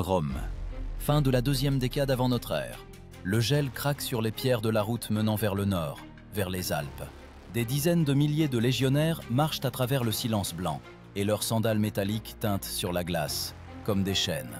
Rome. Fin de la deuxième décade avant notre ère. Le gel craque sur les pierres de la route menant vers le nord, vers les Alpes. Des dizaines de milliers de légionnaires marchent à travers le silence blanc, et leurs sandales métalliques teintent sur la glace, comme des chaînes.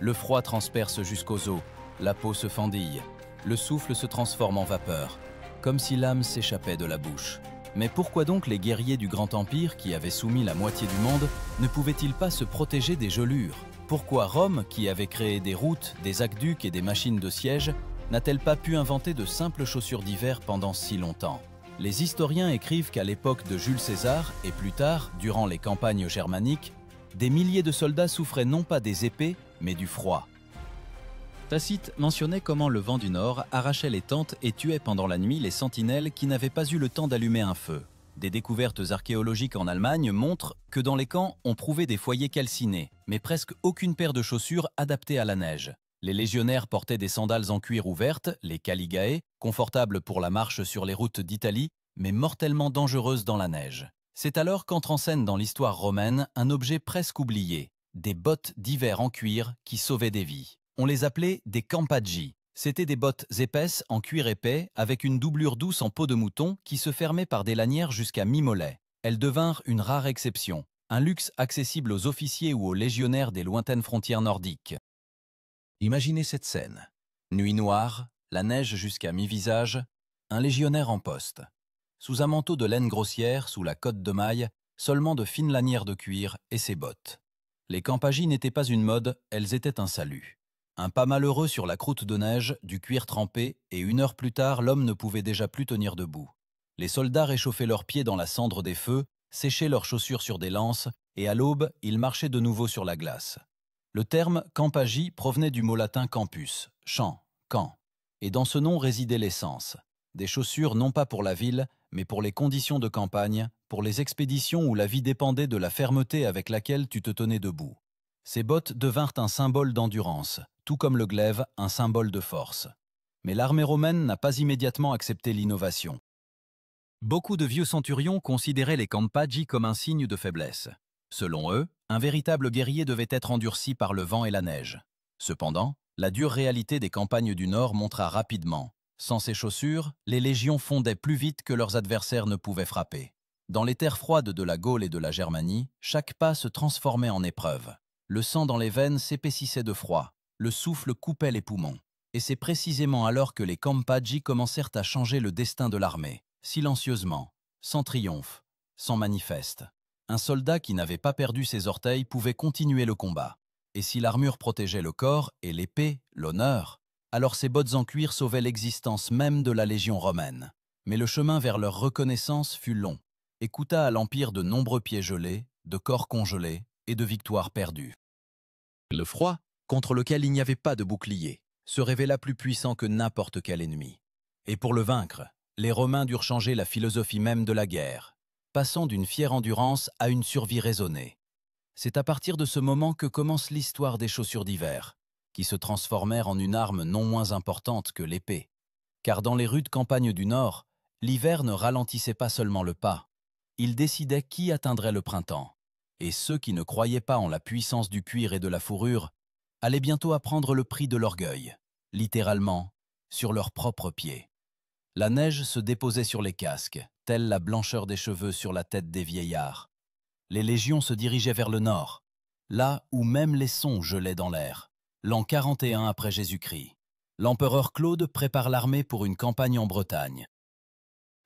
Le froid transperce jusqu'aux os, la peau se fendille, le souffle se transforme en vapeur, comme si l'âme s'échappait de la bouche. Mais pourquoi donc les guerriers du Grand Empire, qui avaient soumis la moitié du monde, ne pouvaient-ils pas se protéger des gelures? Pourquoi Rome, qui avait créé des routes, des aqueducs et des machines de siège, n'a-t-elle pas pu inventer de simples chaussures d'hiver pendant si longtemps? Les historiens écrivent qu'à l'époque de Jules César, et plus tard, durant les campagnes germaniques, des milliers de soldats souffraient non pas des épées, mais du froid. Tacite mentionnait comment le vent du nord arrachait les tentes et tuait pendant la nuit les sentinelles qui n'avaient pas eu le temps d'allumer un feu. Des découvertes archéologiques en Allemagne montrent que dans les camps, on trouvait des foyers calcinés, mais presque aucune paire de chaussures adaptée à la neige. Les légionnaires portaient des sandales en cuir ouvertes, les caligae, confortables pour la marche sur les routes d'Italie, mais mortellement dangereuses dans la neige. C'est alors qu'entre en scène dans l'histoire romaine un objet presque oublié, des bottes d'hiver en cuir qui sauvaient des vies. On les appelait des campaggi. C'étaient des bottes épaisses en cuir épais avec une doublure douce en peau de mouton qui se fermait par des lanières jusqu'à mi-mollet. Elles devinrent une rare exception, un luxe accessible aux officiers ou aux légionnaires des lointaines frontières nordiques. Imaginez cette scène. Nuit noire, la neige jusqu'à mi-visage, un légionnaire en poste. Sous un manteau de laine grossière, sous la cotte de maille, seulement de fines lanières de cuir et ses bottes. Les campaggi n'étaient pas une mode, elles étaient un salut. Un pas malheureux sur la croûte de neige, du cuir trempé, et 1 heure plus tard, l'homme ne pouvait déjà plus tenir debout. Les soldats réchauffaient leurs pieds dans la cendre des feux, séchaient leurs chaussures sur des lances, et à l'aube, ils marchaient de nouveau sur la glace. Le terme campaggi provenait du mot latin campus, champ, camp, et dans ce nom résidait l'essence. Des chaussures non pas pour la ville, mais pour les conditions de campagne, pour les expéditions où la vie dépendait de la fermeté avec laquelle tu te tenais debout. Ces bottes devinrent un symbole d'endurance, tout comme le glaive, un symbole de force. Mais l'armée romaine n'a pas immédiatement accepté l'innovation. Beaucoup de vieux centurions considéraient les campaggi comme un signe de faiblesse. Selon eux, un véritable guerrier devait être endurci par le vent et la neige. Cependant, la dure réalité des campagnes du Nord montra rapidement. Sans ces chaussures, les légions fondaient plus vite que leurs adversaires ne pouvaient frapper. Dans les terres froides de la Gaule et de la Germanie, chaque pas se transformait en épreuve. Le sang dans les veines s'épaississait de froid, le souffle coupait les poumons. Et c'est précisément alors que les campaggi commencèrent à changer le destin de l'armée, silencieusement, sans triomphe, sans manifeste. Un soldat qui n'avait pas perdu ses orteils pouvait continuer le combat. Et si l'armure protégeait le corps et l'épée, l'honneur, alors ces bottes en cuir sauvaient l'existence même de la légion romaine. Mais le chemin vers leur reconnaissance fut long et coûta à l'Empire de nombreux pieds gelés, de corps congelés et de victoires perdues. Le froid, contre lequel il n'y avait pas de bouclier, se révéla plus puissant que n'importe quel ennemi. Et pour le vaincre, les Romains durent changer la philosophie même de la guerre, passant d'une fière endurance à une survie raisonnée. C'est à partir de ce moment que commence l'histoire des chaussures d'hiver, qui se transformèrent en une arme non moins importante que l'épée. Car dans les rudes campagnes du Nord, l'hiver ne ralentissait pas seulement le pas, il décidait qui atteindrait le printemps. Et ceux qui ne croyaient pas en la puissance du cuir et de la fourrure allaient bientôt apprendre le prix de l'orgueil, littéralement, sur leurs propres pieds. La neige se déposait sur les casques, telle la blancheur des cheveux sur la tête des vieillards. Les légions se dirigeaient vers le nord, là où même les sons gelaient dans l'air. L'an 41 après Jésus-Christ, l'empereur Claude prépare l'armée pour une campagne en Bretagne.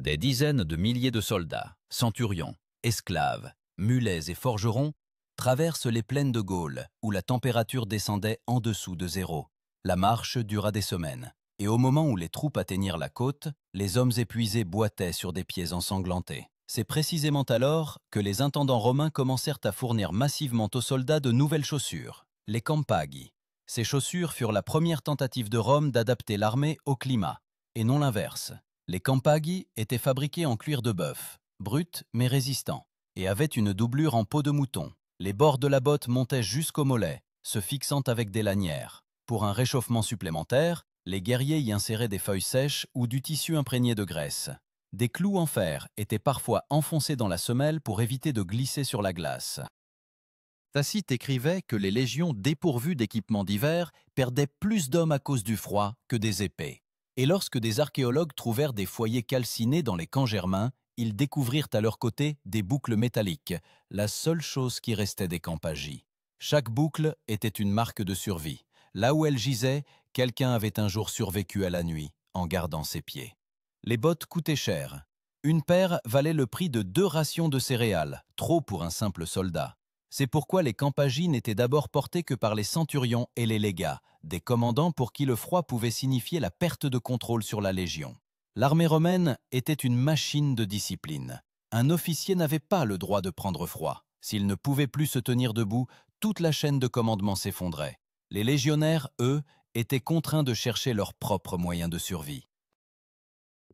Des dizaines de milliers de soldats, centurions, esclaves, mulets et forgerons traversent les plaines de Gaule, où la température descendait en dessous de zéro. La marche dura des semaines, et au moment où les troupes atteignirent la côte, les hommes épuisés boitaient sur des pieds ensanglantés. C'est précisément alors que les intendants romains commencèrent à fournir massivement aux soldats de nouvelles chaussures, les campaggi. Ces chaussures furent la première tentative de Rome d'adapter l'armée au climat, et non l'inverse. Les campaggi étaient fabriqués en cuir de bœuf, brut mais résistant, et avaient une doublure en peau de mouton. Les bords de la botte montaient jusqu'au mollet, se fixant avec des lanières. Pour un réchauffement supplémentaire, les guerriers y inséraient des feuilles sèches ou du tissu imprégné de graisse. Des clous en fer étaient parfois enfoncés dans la semelle pour éviter de glisser sur la glace. Tacite écrivait que les légions dépourvues d'équipements d'hiver perdaient plus d'hommes à cause du froid que des épées. Et lorsque des archéologues trouvèrent des foyers calcinés dans les camps germains, ils découvrirent à leur côté des boucles métalliques, la seule chose qui restait des Campagis. Chaque boucle était une marque de survie. Là où elle gisait, quelqu'un avait un jour survécu à la nuit, en gardant ses pieds. Les bottes coûtaient cher. Une paire valait le prix de 2 rations de céréales, trop pour un simple soldat. C'est pourquoi les Campagis n'étaient d'abord portés que par les centurions et les légats, des commandants pour qui le froid pouvait signifier la perte de contrôle sur la légion. L'armée romaine était une machine de discipline. Un officier n'avait pas le droit de prendre froid. S'il ne pouvait plus se tenir debout, toute la chaîne de commandement s'effondrait. Les légionnaires, eux, étaient contraints de chercher leurs propres moyens de survie.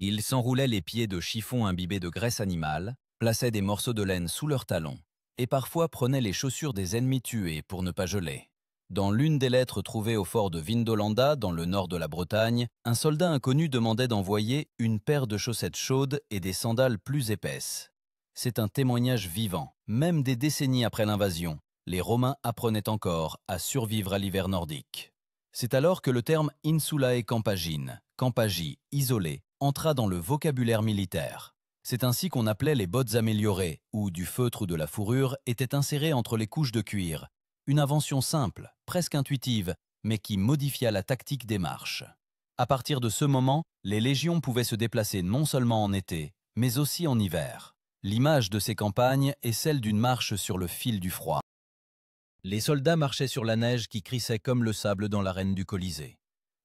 Ils s'enroulaient les pieds de chiffons imbibés de graisse animale, plaçaient des morceaux de laine sous leurs talons, et parfois prenaient les chaussures des ennemis tués pour ne pas geler. Dans l'une des lettres trouvées au fort de Vindolanda, dans le nord de la Bretagne, un soldat inconnu demandait d'envoyer une paire de chaussettes chaudes et des sandales plus épaisses. C'est un témoignage vivant. Même des décennies après l'invasion, les Romains apprenaient encore à survivre à l'hiver nordique. C'est alors que le terme insulae campagine, campagi, isolé, entra dans le vocabulaire militaire. C'est ainsi qu'on appelait les bottes améliorées, où du feutre ou de la fourrure était inséré entre les couches de cuir. Une invention simple, presque intuitive, mais qui modifia la tactique des marches. À partir de ce moment, les légions pouvaient se déplacer non seulement en été, mais aussi en hiver. L'image de ces campagnes est celle d'une marche sur le fil du froid. Les soldats marchaient sur la neige qui crissait comme le sable dans l'arène du Colisée.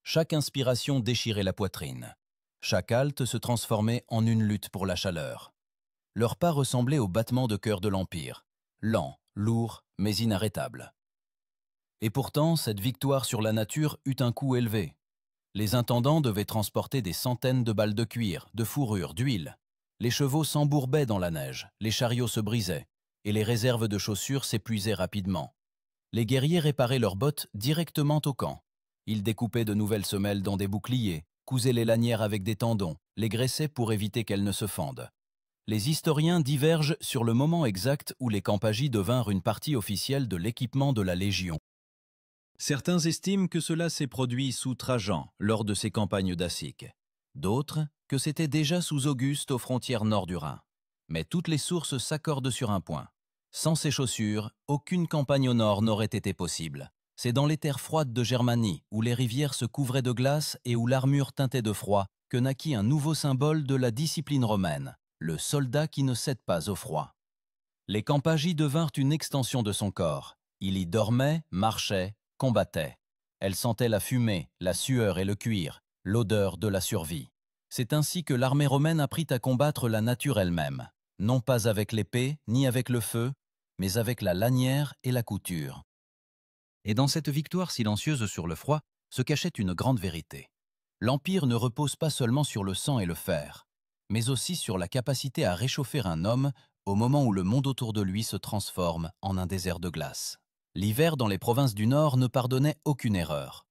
Chaque inspiration déchirait la poitrine. Chaque halte se transformait en une lutte pour la chaleur. Leur pas ressemblait au battement de cœur de l'Empire, lent, lourd, mais inarrêtable. Et pourtant, cette victoire sur la nature eut un coût élevé. Les intendants devaient transporter des centaines de balles de cuir, de fourrure, d'huile. Les chevaux s'embourbaient dans la neige, les chariots se brisaient, et les réserves de chaussures s'épuisaient rapidement. Les guerriers réparaient leurs bottes directement au camp. Ils découpaient de nouvelles semelles dans des boucliers, cousaient les lanières avec des tendons, les graissaient pour éviter qu'elles ne se fendent. Les historiens divergent sur le moment exact où les Campagis devinrent une partie officielle de l'équipement de la Légion. Certains estiment que cela s'est produit sous Trajan, lors de ses campagnes daciques. D'autres, que c'était déjà sous Auguste aux frontières nord du Rhin. Mais toutes les sources s'accordent sur un point. Sans ces chaussures, aucune campagne au nord n'aurait été possible. C'est dans les terres froides de Germanie, où les rivières se couvraient de glace et où l'armure teintait de froid, que naquit un nouveau symbole de la discipline romaine, le soldat qui ne cède pas au froid. Les Campagis devinrent une extension de son corps. Il y dormait, marchait, combattait. Elle sentait la fumée, la sueur et le cuir, l'odeur de la survie. C'est ainsi que l'armée romaine apprit à combattre la nature elle-même, non pas avec l'épée ni avec le feu, mais avec la lanière et la couture. Et dans cette victoire silencieuse sur le froid se cachait une grande vérité. L'Empire ne repose pas seulement sur le sang et le fer, mais aussi sur la capacité à réchauffer un homme au moment où le monde autour de lui se transforme en un désert de glace. L'hiver dans les provinces du Nord ne pardonnait aucune erreur.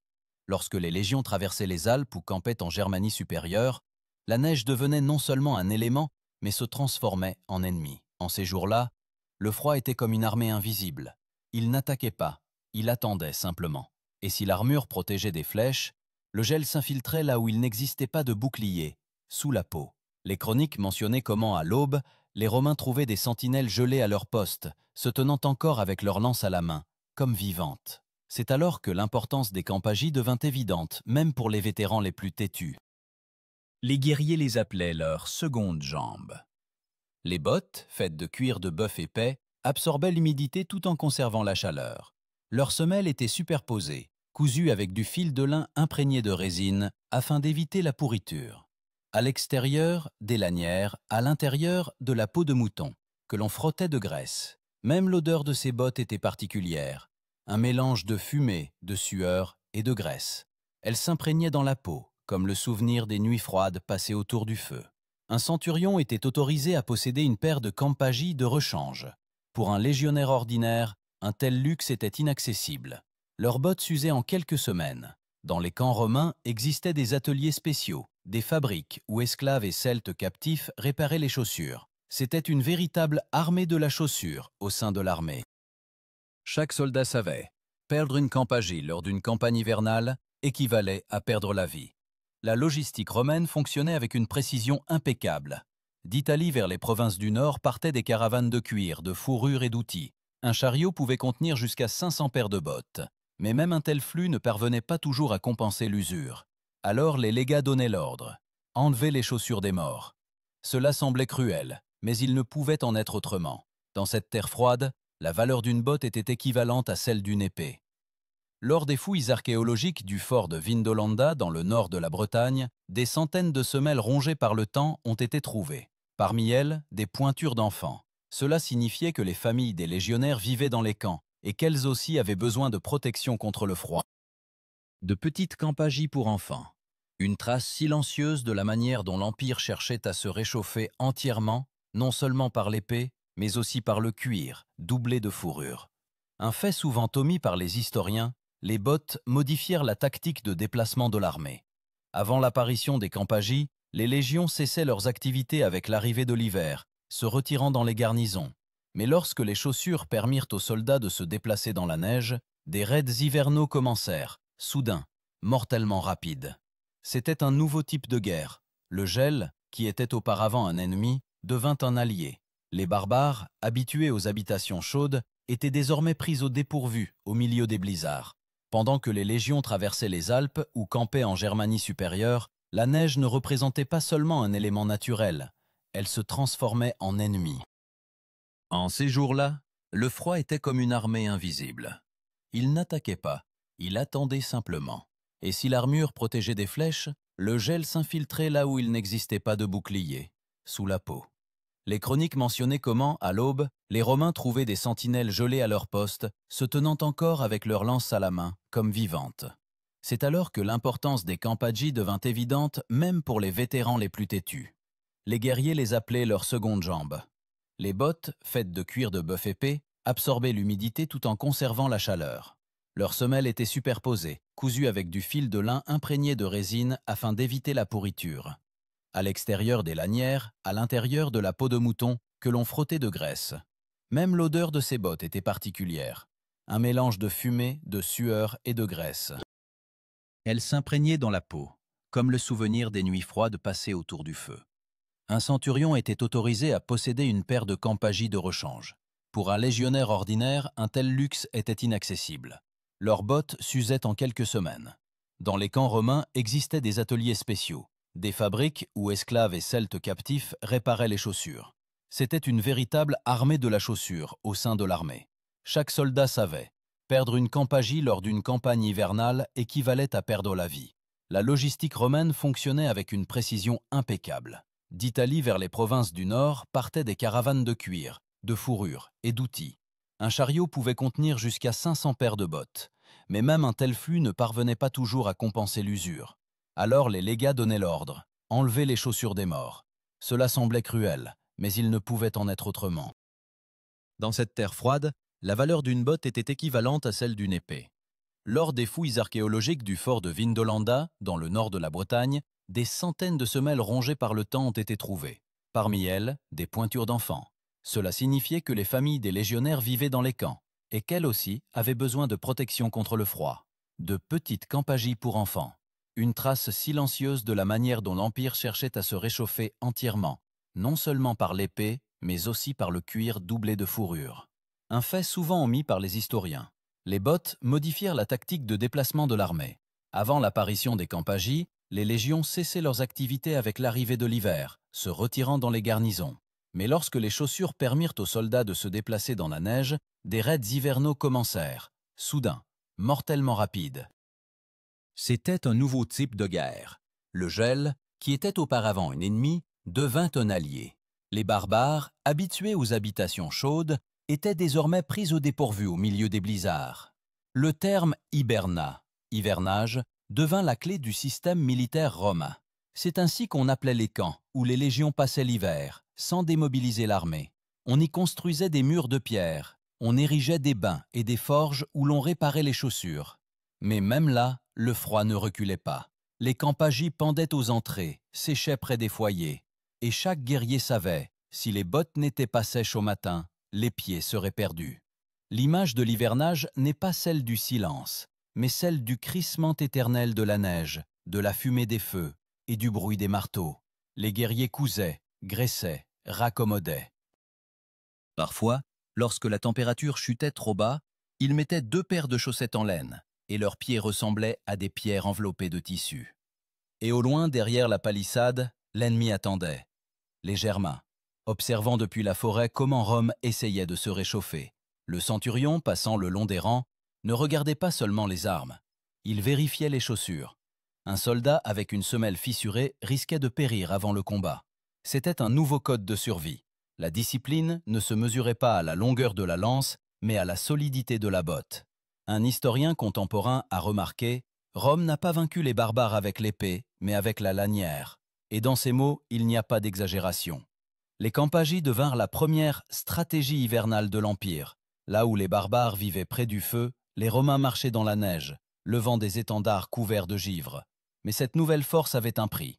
Lorsque les légions traversaient les Alpes ou campaient en Germanie supérieure, la neige devenait non seulement un élément, mais se transformait en ennemi. En ces jours-là, le froid était comme une armée invisible. Il n'attaquait pas, il attendait simplement. Et si l'armure protégeait des flèches, le gel s'infiltrait là où il n'existait pas de bouclier, sous la peau. Les chroniques mentionnaient comment, à l'aube, les Romains trouvaient des sentinelles gelées à leur poste, se tenant encore avec leurs lances à la main, comme vivantes. C'est alors que l'importance des Campagis devint évidente, même pour les vétérans les plus têtus. Les guerriers les appelaient leurs secondes jambes. Les bottes, faites de cuir de bœuf épais, absorbaient l'humidité tout en conservant la chaleur. Leurs semelles étaient superposées, cousues avec du fil de lin imprégné de résine afin d'éviter la pourriture. À l'extérieur, des lanières, à l'intérieur, de la peau de mouton, que l'on frottait de graisse. Même l'odeur de ces bottes était particulière, un mélange de fumée, de sueur et de graisse. Elles s'imprégnaient dans la peau, comme le souvenir des nuits froides passées autour du feu. Un centurion était autorisé à posséder une paire de Campagis de rechange. Pour un légionnaire ordinaire, un tel luxe était inaccessible. Leurs bottes s'usaient en quelques semaines. Dans les camps romains existaient des ateliers spéciaux, des fabriques où esclaves et celtes captifs réparaient les chaussures. C'était une véritable armée de la chaussure au sein de l'armée. Chaque soldat savait, perdre une campagie lors d'une campagne hivernale équivalait à perdre la vie. La logistique romaine fonctionnait avec une précision impeccable. D'Italie vers les provinces du Nord partaient des caravanes de cuir, de fourrure et d'outils. Un chariot pouvait contenir jusqu'à 500 paires de bottes. Mais même un tel flux ne parvenait pas toujours à compenser l'usure. Alors les légats donnaient l'ordre. Enlever les chaussures des morts. Cela semblait cruel, mais il ne pouvait en être autrement. Dans cette terre froide, la valeur d'une botte était équivalente à celle d'une épée. Lors des fouilles archéologiques du fort de Vindolanda, dans le nord de la Bretagne, des centaines de semelles rongées par le temps ont été trouvées. Parmi elles, des pointures d'enfants. Cela signifiait que les familles des légionnaires vivaient dans les camps et qu'elles aussi avaient besoin de protection contre le froid. De petites campagies pour enfants. Une trace silencieuse de la manière dont l'Empire cherchait à se réchauffer entièrement, non seulement par l'épée, mais aussi par le cuir, doublé de fourrure. Un fait souvent omis par les historiens, les bottes modifièrent la tactique de déplacement de l'armée. Avant l'apparition des campagies, les légions cessaient leurs activités avec l'arrivée de l'hiver, se retirant dans les garnisons. Mais lorsque les chaussures permirent aux soldats de se déplacer dans la neige, des raids hivernaux commencèrent, soudains, mortellement rapides. C'était un nouveau type de guerre. Le gel, qui était auparavant un ennemi, devint un allié. Les barbares, habitués aux habitations chaudes, étaient désormais pris au dépourvu au milieu des blizzards. Pendant que les légions traversaient les Alpes ou campaient en Germanie supérieure, la neige ne représentait pas seulement un élément naturel, elle se transformait en ennemi. En ces jours-là, le froid était comme une armée invisible. Il n'attaquait pas, il attendait simplement. Et si l'armure protégeait des flèches, le gel s'infiltrait là où il n'existait pas de bouclier, sous la peau. Les chroniques mentionnaient comment, à l'aube, les Romains trouvaient des sentinelles gelées à leur poste, se tenant encore avec leurs lances à la main, comme vivantes. C'est alors que l'importance des campaggi devint évidente même pour les vétérans les plus têtus. Les guerriers les appelaient leurs secondes jambes. Les bottes, faites de cuir de bœuf épais, absorbaient l'humidité tout en conservant la chaleur. Leurs semelles étaient superposées, cousues avec du fil de lin imprégné de résine afin d'éviter la pourriture. À l'extérieur des lanières, à l'intérieur de la peau de mouton, que l'on frottait de graisse. Même l'odeur de ces bottes était particulière. Un mélange de fumée, de sueur et de graisse. Elles s'imprégnaient dans la peau, comme le souvenir des nuits froides passées autour du feu. Un centurion était autorisé à posséder une paire de campagis de rechange. Pour un légionnaire ordinaire, un tel luxe était inaccessible. Leurs bottes s'usaient en quelques semaines. Dans les camps romains existaient des ateliers spéciaux. Des fabriques où esclaves et celtes captifs réparaient les chaussures. C'était une véritable armée de la chaussure au sein de l'armée. Chaque soldat savait, perdre une campagie lors d'une campagne hivernale équivalait à perdre la vie. La logistique romaine fonctionnait avec une précision impeccable. D'Italie vers les provinces du Nord partaient des caravanes de cuir, de fourrure et d'outils. Un chariot pouvait contenir jusqu'à 500 paires de bottes. Mais même un tel flux ne parvenait pas toujours à compenser l'usure. Alors les légats donnaient l'ordre, enlever les chaussures des morts. Cela semblait cruel, mais il ne pouvait en être autrement. Dans cette terre froide, la valeur d'une botte était équivalente à celle d'une épée. Lors des fouilles archéologiques du fort de Vindolanda, dans le nord de la Bretagne, des centaines de semelles rongées par le temps ont été trouvées. Parmi elles, des pointures d'enfants. Cela signifiait que les familles des légionnaires vivaient dans les camps, et qu'elles aussi avaient besoin de protection contre le froid. De petites campagies pour enfants. Une trace silencieuse de la manière dont l'Empire cherchait à se réchauffer entièrement, non seulement par l'épée, mais aussi par le cuir doublé de fourrure. Un fait souvent omis par les historiens. Les bottes modifièrent la tactique de déplacement de l'armée. Avant l'apparition des campagis, les légions cessaient leurs activités avec l'arrivée de l'hiver, se retirant dans les garnisons. Mais lorsque les chaussures permirent aux soldats de se déplacer dans la neige, des raids hivernaux commencèrent, soudains, mortellement rapides. C'était un nouveau type de guerre. Le gel, qui était auparavant un ennemi, devint un allié. Les barbares, habitués aux habitations chaudes, étaient désormais pris au dépourvu au milieu des blizzards. Le terme hiberna, hivernage, devint la clé du système militaire romain. C'est ainsi qu'on appelait les camps où les légions passaient l'hiver, sans démobiliser l'armée. On y construisait des murs de pierre, on érigeait des bains et des forges où l'on réparait les chaussures. Mais même là, le froid ne reculait pas. Les campagis pendaient aux entrées, séchaient près des foyers. Et chaque guerrier savait, si les bottes n'étaient pas sèches au matin, les pieds seraient perdus. L'image de l'hivernage n'est pas celle du silence, mais celle du crissement éternel de la neige, de la fumée des feux et du bruit des marteaux. Les guerriers cousaient, graissaient, raccommodaient. Parfois, lorsque la température chutait trop bas, ils mettaient 2 paires de chaussettes en laine, et leurs pieds ressemblaient à des pierres enveloppées de tissu. Et au loin, derrière la palissade, l'ennemi attendait. Les Germains, observant depuis la forêt comment Rome essayait de se réchauffer. Le centurion, passant le long des rangs, ne regardait pas seulement les armes. Il vérifiait les chaussures. Un soldat avec une semelle fissurée risquait de périr avant le combat. C'était un nouveau code de survie. La discipline ne se mesurait pas à la longueur de la lance, mais à la solidité de la botte. Un historien contemporain a remarqué « Rome n'a pas vaincu les barbares avec l'épée, mais avec la lanière ». Et dans ces mots, il n'y a pas d'exagération. Les Campagis devinrent la première stratégie hivernale de l'Empire. Là où les barbares vivaient près du feu, les Romains marchaient dans la neige, levant des étendards couverts de givre. Mais cette nouvelle force avait un prix.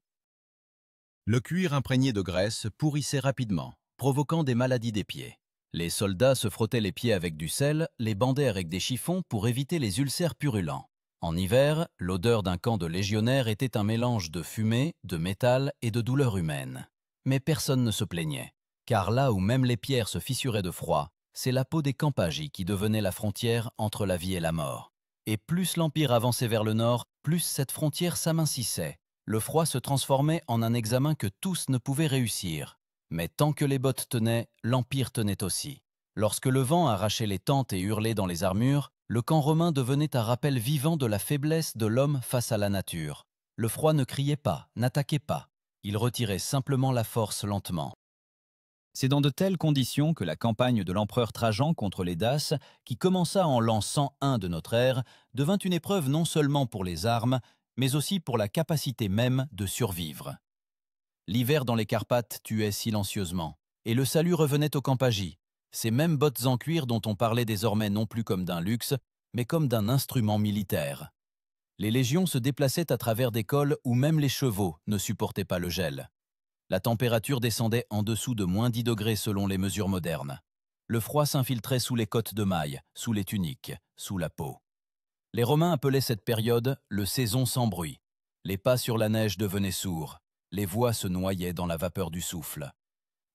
Le cuir imprégné de graisse pourrissait rapidement, provoquant des maladies des pieds. Les soldats se frottaient les pieds avec du sel, les bandaient avec des chiffons pour éviter les ulcères purulents. En hiver, l'odeur d'un camp de légionnaires était un mélange de fumée, de métal et de douleur humaine. Mais personne ne se plaignait, car là où même les pierres se fissuraient de froid, c'est la peau des Campagis qui devenait la frontière entre la vie et la mort. Et plus l'Empire avançait vers le nord, plus cette frontière s'amincissait. Le froid se transformait en un examen que tous ne pouvaient réussir. Mais tant que les bottes tenaient, l'Empire tenait aussi. Lorsque le vent arrachait les tentes et hurlait dans les armures, le camp romain devenait un rappel vivant de la faiblesse de l'homme face à la nature. Le froid ne criait pas, n'attaquait pas. Il retirait simplement la force lentement. C'est dans de telles conditions que la campagne de l'empereur Trajan contre les Daces, qui commença en l'an 101 de notre ère, devint une épreuve non seulement pour les armes, mais aussi pour la capacité même de survivre. L'hiver dans les Carpates tuait silencieusement, et le salut revenait aux Campagis, ces mêmes bottes en cuir dont on parlait désormais non plus comme d'un luxe, mais comme d'un instrument militaire. Les légions se déplaçaient à travers des cols où même les chevaux ne supportaient pas le gel. La température descendait en dessous de moins 10 degrés selon les mesures modernes. Le froid s'infiltrait sous les cottes de mailles, sous les tuniques, sous la peau. Les Romains appelaient cette période le « saison sans bruit ». Les pas sur la neige devenaient sourds, les voix se noyaient dans la vapeur du souffle.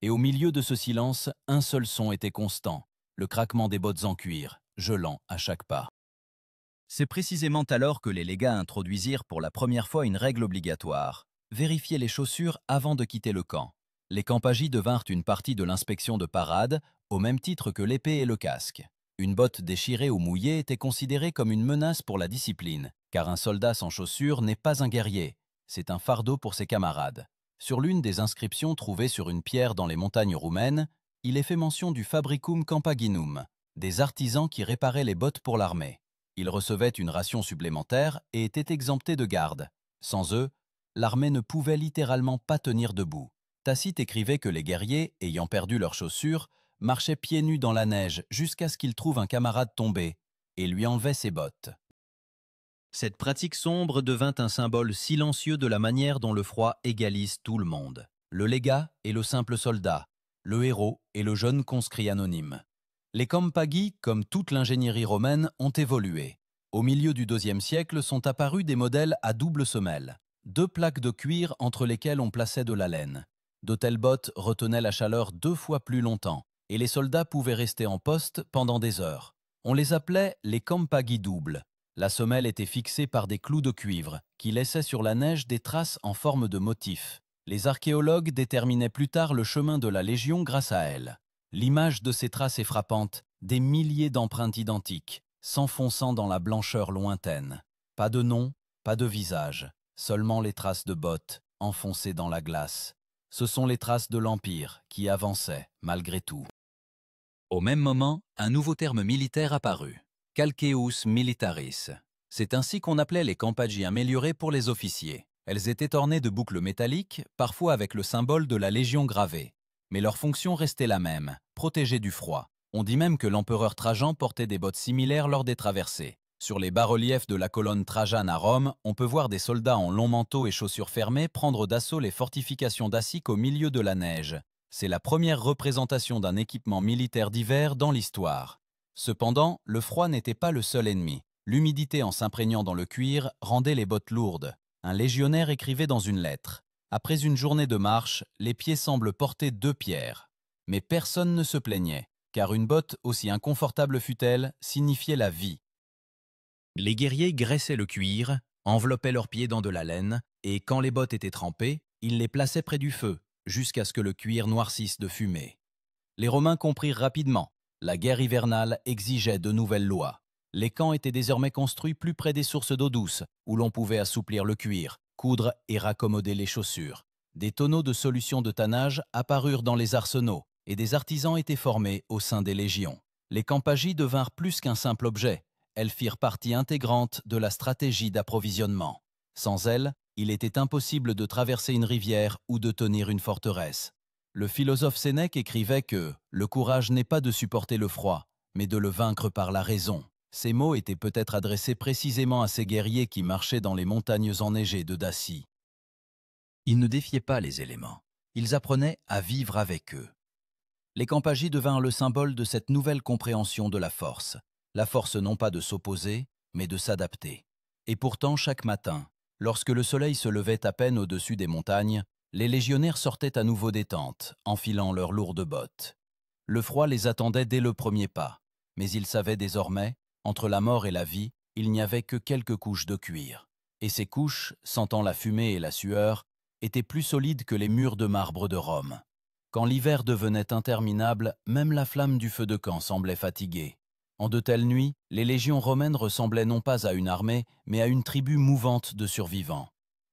Et au milieu de ce silence, un seul son était constant, le craquement des bottes en cuir, gelant à chaque pas. C'est précisément alors que les légats introduisirent pour la première fois une règle obligatoire, vérifier les chaussures avant de quitter le camp. Les Campagis devinrent une partie de l'inspection de parade, au même titre que l'épée et le casque. Une botte déchirée ou mouillée était considérée comme une menace pour la discipline, car un soldat sans chaussures n'est pas un guerrier, c'est un fardeau pour ses camarades. Sur l'une des inscriptions trouvées sur une pierre dans les montagnes roumaines, il est fait mention du Fabricum Campaginum, des artisans qui réparaient les bottes pour l'armée. Ils recevaient une ration supplémentaire et étaient exemptés de garde. Sans eux, l'armée ne pouvait littéralement pas tenir debout. Tacite écrivait que les guerriers, ayant perdu leurs chaussures, marchaient pieds nus dans la neige jusqu'à ce qu'ils trouvent un camarade tombé et lui enlevaient ses bottes. Cette pratique sombre devint un symbole silencieux de la manière dont le froid égalise tout le monde. Le légat et le simple soldat, le héros et le jeune conscrit anonyme. Les Campagis, comme toute l'ingénierie romaine, ont évolué. Au milieu du IIe siècle sont apparus des modèles à double semelle, 2 plaques de cuir entre lesquelles on plaçait de la laine. De telles bottes retenaient la chaleur 2 fois plus longtemps, et les soldats pouvaient rester en poste pendant des heures. On les appelait les Campagis doubles. La semelle était fixée par des clous de cuivre, qui laissaient sur la neige des traces en forme de motifs. Les archéologues déterminaient plus tard le chemin de la Légion grâce à elles. L'image de ces traces est frappante, des milliers d'empreintes identiques, s'enfonçant dans la blancheur lointaine. Pas de nom, pas de visage, seulement les traces de bottes, enfoncées dans la glace. Ce sont les traces de l'Empire qui avançaient, malgré tout. Au même moment, un nouveau terme militaire apparut. Calceus militaris. C'est ainsi qu'on appelait les Campagis améliorés pour les officiers. Elles étaient ornées de boucles métalliques, parfois avec le symbole de la Légion gravé. Mais leur fonction restait la même, protéger du froid. On dit même que l'empereur Trajan portait des bottes similaires lors des traversées. Sur les bas-reliefs de la colonne Trajane à Rome, on peut voir des soldats en longs manteaux et chaussures fermées prendre d'assaut les fortifications d'Assique au milieu de la neige. C'est la première représentation d'un équipement militaire d'hiver dans l'histoire. Cependant, le froid n'était pas le seul ennemi. L'humidité en s'imprégnant dans le cuir rendait les bottes lourdes. Un légionnaire écrivait dans une lettre: « Après une journée de marche, les pieds semblent porter 2 pierres. » Mais personne ne se plaignait, car une botte, aussi inconfortable fût-elle, signifiait la vie. Les guerriers graissaient le cuir, enveloppaient leurs pieds dans de la laine, et quand les bottes étaient trempées, ils les plaçaient près du feu, jusqu'à ce que le cuir noircisse de fumée. Les Romains comprirent rapidement. La guerre hivernale exigeait de nouvelles lois. Les camps étaient désormais construits plus près des sources d'eau douce, où l'on pouvait assouplir le cuir, coudre et raccommoder les chaussures. Des tonneaux de solutions de tannage apparurent dans les arsenaux, et des artisans étaient formés au sein des légions. Les campagies devinrent plus qu'un simple objet. Elles firent partie intégrante de la stratégie d'approvisionnement. Sans elles, il était impossible de traverser une rivière ou de tenir une forteresse. Le philosophe Sénèque écrivait que « le courage n'est pas de supporter le froid, mais de le vaincre par la raison ». Ces mots étaient peut-être adressés précisément à ces guerriers qui marchaient dans les montagnes enneigées de Dacie. Ils ne défiaient pas les éléments, ils apprenaient à vivre avec eux. Les campagies devinrent le symbole de cette nouvelle compréhension de la force non pas de s'opposer, mais de s'adapter. Et pourtant, chaque matin, lorsque le soleil se levait à peine au-dessus des montagnes, les légionnaires sortaient à nouveau des tentes, enfilant leurs lourdes bottes. Le froid les attendait dès le premier pas, mais ils savaient désormais, entre la mort et la vie, il n'y avait que quelques couches de cuir. Et ces couches, sentant la fumée et la sueur, étaient plus solides que les murs de marbre de Rome. Quand l'hiver devenait interminable, même la flamme du feu de camp semblait fatiguée. En de telles nuits, les légions romaines ressemblaient non pas à une armée, mais à une tribu mouvante de survivants.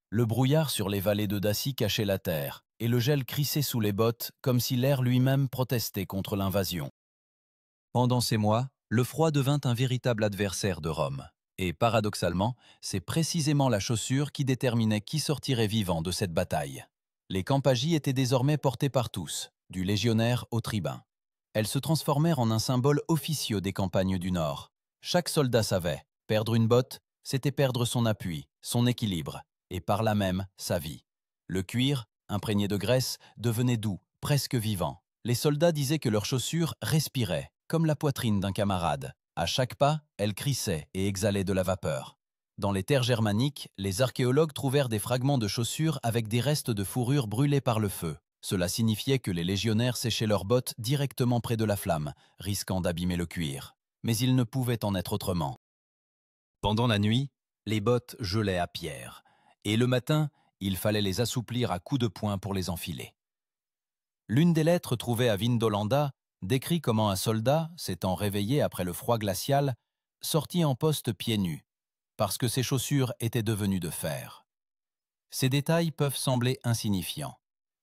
Le brouillard sur les vallées de Dacie cachait la terre, et le gel crissait sous les bottes, comme si l'air lui-même protestait contre l'invasion. Pendant ces mois, le froid devint un véritable adversaire de Rome. Et paradoxalement, c'est précisément la chaussure qui déterminait qui sortirait vivant de cette bataille. Les campagies étaient désormais portées par tous, du légionnaire au tribun. Elles se transformèrent en un symbole officieux des campagnes du Nord. Chaque soldat savait, perdre une botte, c'était perdre son appui, son équilibre, et par là même sa vie. Le cuir, imprégné de graisse, devenait doux, presque vivant. Les soldats disaient que leurs chaussures respiraient, comme la poitrine d'un camarade. À chaque pas, elles crissaient et exhalaient de la vapeur. Dans les terres germaniques, les archéologues trouvèrent des fragments de chaussures avec des restes de fourrure brûlées par le feu. Cela signifiait que les légionnaires séchaient leurs bottes directement près de la flamme, risquant d'abîmer le cuir. Mais il ne pouvait en être autrement. Pendant la nuit, les bottes gelaient à pierre, et le matin, il fallait les assouplir à coups de poing pour les enfiler. L'une des lettres trouvées à Vindolanda décrit comment un soldat, s'étant réveillé après le froid glacial, sortit en poste pieds nus, parce que ses chaussures étaient devenues de fer. Ces détails peuvent sembler insignifiants,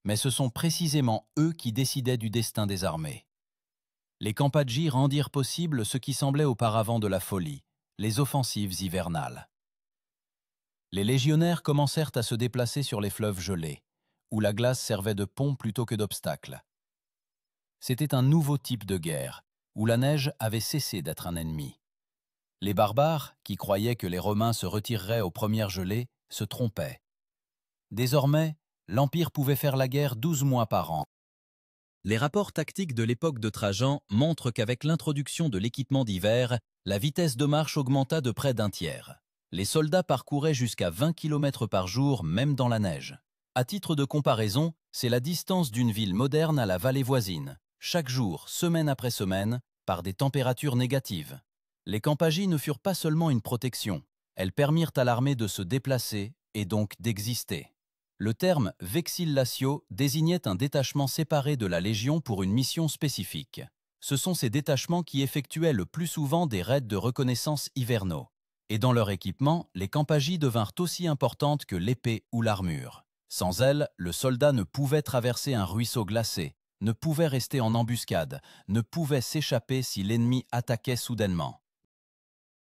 mais ce sont précisément eux qui décidaient du destin des armées. Les Campaggi rendirent possible ce qui semblait auparavant de la folie, les offensives hivernales. Les légionnaires commencèrent à se déplacer sur les fleuves gelés, où la glace servait de pont plutôt que d'obstacle. C'était un nouveau type de guerre, où la neige avait cessé d'être un ennemi. Les barbares, qui croyaient que les Romains se retireraient aux premières gelées, se trompaient. Désormais, l'Empire pouvait faire la guerre 12 mois par an. Les rapports tactiques de l'époque de Trajan montrent qu'avec l'introduction de l'équipement d'hiver, la vitesse de marche augmenta de près d'un tiers. Les soldats parcouraient jusqu'à 20 km par jour, même dans la neige. À titre de comparaison, c'est la distance d'une ville moderne à la vallée voisine, chaque jour, semaine après semaine, par des températures négatives. Les Campaggi ne furent pas seulement une protection, elles permirent à l'armée de se déplacer et donc d'exister. Le terme « vexillatio » désignait un détachement séparé de la Légion pour une mission spécifique. Ce sont ces détachements qui effectuaient le plus souvent des raids de reconnaissance hivernaux. Et dans leur équipement, les Campaggi devinrent aussi importantes que l'épée ou l'armure. Sans elles, le soldat ne pouvait traverser un ruisseau glacé, ne pouvait rester en embuscade, ne pouvait s'échapper si l'ennemi attaquait soudainement.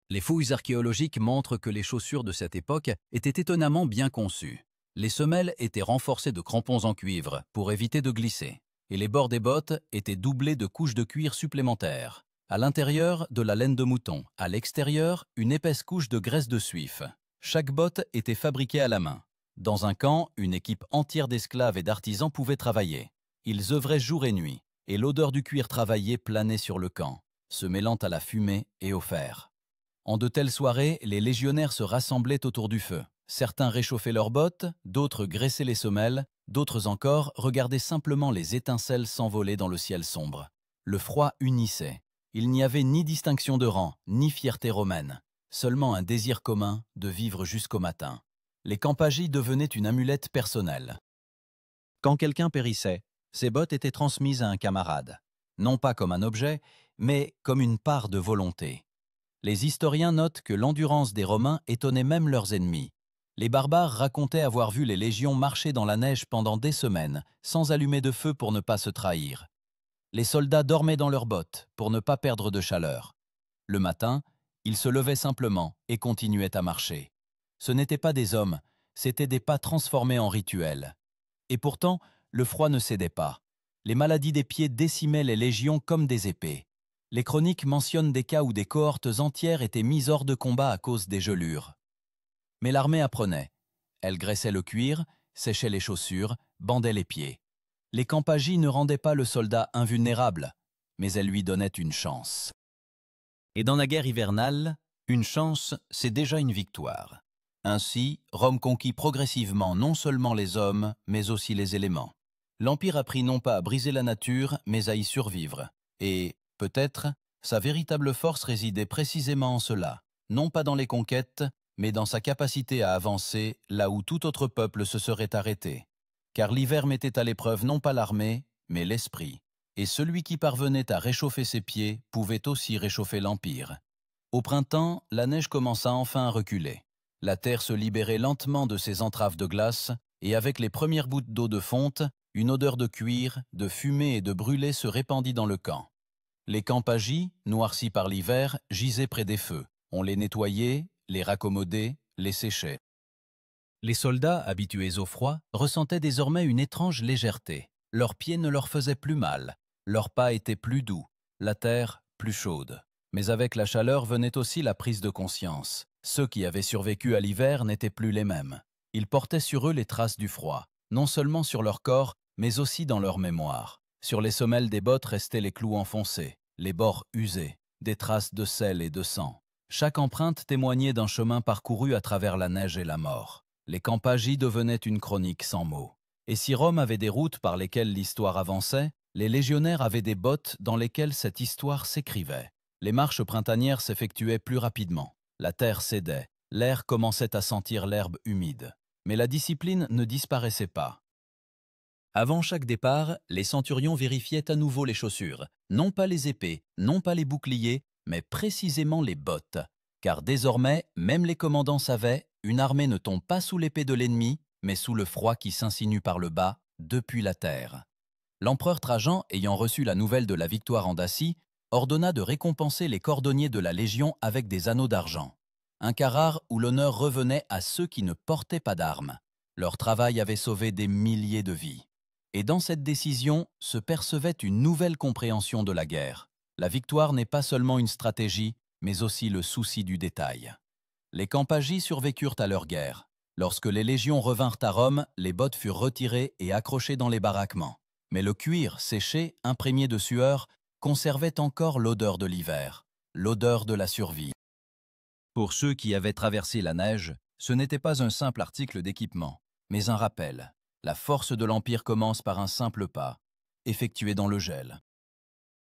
Les fouilles archéologiques montrent que les chaussures de cette époque étaient étonnamment bien conçues. Les semelles étaient renforcées de crampons en cuivre pour éviter de glisser, et les bords des bottes étaient doublés de couches de cuir supplémentaires. À l'intérieur, de la laine de mouton, à l'extérieur, une épaisse couche de graisse de suif. Chaque botte était fabriquée à la main. Dans un camp, une équipe entière d'esclaves et d'artisans pouvait travailler. Ils œuvraient jour et nuit, et l'odeur du cuir travaillé planait sur le camp. se mêlant à la fumée et au fer. En de telles soirées, les légionnaires se rassemblaient autour du feu. Certains réchauffaient leurs bottes, d'autres graissaient les semelles, d'autres encore regardaient simplement les étincelles s'envoler dans le ciel sombre. Le froid unissait. Il n'y avait ni distinction de rang, ni fierté romaine, seulement un désir commun de vivre jusqu'au matin. Les Campagii devenaient une amulette personnelle. Quand quelqu'un périssait, ses bottes étaient transmises à un camarade, non pas comme un objet, mais comme une part de volonté. Les historiens notent que l'endurance des Romains étonnait même leurs ennemis. Les barbares racontaient avoir vu les légions marcher dans la neige pendant des semaines, sans allumer de feu pour ne pas se trahir. Les soldats dormaient dans leurs bottes pour ne pas perdre de chaleur. Le matin, ils se levaient simplement et continuaient à marcher. Ce n'étaient pas des hommes, c'étaient des pas transformés en rituels. Et pourtant, le froid ne cédait pas. Les maladies des pieds décimaient les légions comme des épées. Les chroniques mentionnent des cas où des cohortes entières étaient mises hors de combat à cause des gelures. Mais l'armée apprenait. Elle graissait le cuir, séchait les chaussures, bandait les pieds. Les Campagii ne rendaient pas le soldat invulnérable, mais elles lui donnaient une chance. Et dans la guerre hivernale, une chance, c'est déjà une victoire. Ainsi, Rome conquit progressivement non seulement les hommes, mais aussi les éléments. L'Empire apprit non pas à briser la nature, mais à y survivre. Et, peut-être, sa véritable force résidait précisément en cela, non pas dans les conquêtes, mais dans sa capacité à avancer là où tout autre peuple se serait arrêté. Car l'hiver mettait à l'épreuve non pas l'armée, mais l'esprit. Et celui qui parvenait à réchauffer ses pieds pouvait aussi réchauffer l'Empire. Au printemps, la neige commença enfin à reculer. La terre se libérait lentement de ses entraves de glace, et avec les premières gouttes d'eau de fonte, une odeur de cuir, de fumée et de brûlé se répandit dans le camp. Les Campagii, noircis par l'hiver, gisaient près des feux. On les nettoyait, les raccommodait, les séchait. Les soldats, habitués au froid, ressentaient désormais une étrange légèreté. Leurs pieds ne leur faisaient plus mal, leurs pas étaient plus doux, la terre plus chaude. Mais avec la chaleur venait aussi la prise de conscience. Ceux qui avaient survécu à l'hiver n'étaient plus les mêmes. Ils portaient sur eux les traces du froid, non seulement sur leur corps, mais aussi dans leur mémoire. Sur les semelles des bottes restaient les clous enfoncés, les bords usés, des traces de sel et de sang. Chaque empreinte témoignait d'un chemin parcouru à travers la neige et la mort. Les Campagii devenaient une chronique sans mots. Et si Rome avait des routes par lesquelles l'histoire avançait, les légionnaires avaient des bottes dans lesquelles cette histoire s'écrivait. Les marches printanières s'effectuaient plus rapidement. La terre cédait, l'air commençait à sentir l'herbe humide. Mais la discipline ne disparaissait pas. Avant chaque départ, les centurions vérifiaient à nouveau les chaussures. Non pas les épées, non pas les boucliers, mais précisément les bottes. Car désormais, même les commandants savaient, une armée ne tombe pas sous l'épée de l'ennemi, mais sous le froid qui s'insinue par le bas, depuis la terre. L'empereur Trajan, ayant reçu la nouvelle de la victoire en Dacie, ordonna de récompenser les cordonniers de la Légion avec des anneaux d'argent. Un cas rare où l'honneur revenait à ceux qui ne portaient pas d'armes. Leur travail avait sauvé des milliers de vies. Et dans cette décision se percevait une nouvelle compréhension de la guerre. La victoire n'est pas seulement une stratégie, mais aussi le souci du détail. Les Campagii survécurent à leur guerre. Lorsque les légions revinrent à Rome, les bottes furent retirées et accrochées dans les baraquements. Mais le cuir, séché, imprégné de sueur, conservait encore l'odeur de l'hiver, l'odeur de la survie. Pour ceux qui avaient traversé la neige, ce n'était pas un simple article d'équipement, mais un rappel. La force de l'Empire commence par un simple pas, effectué dans le gel.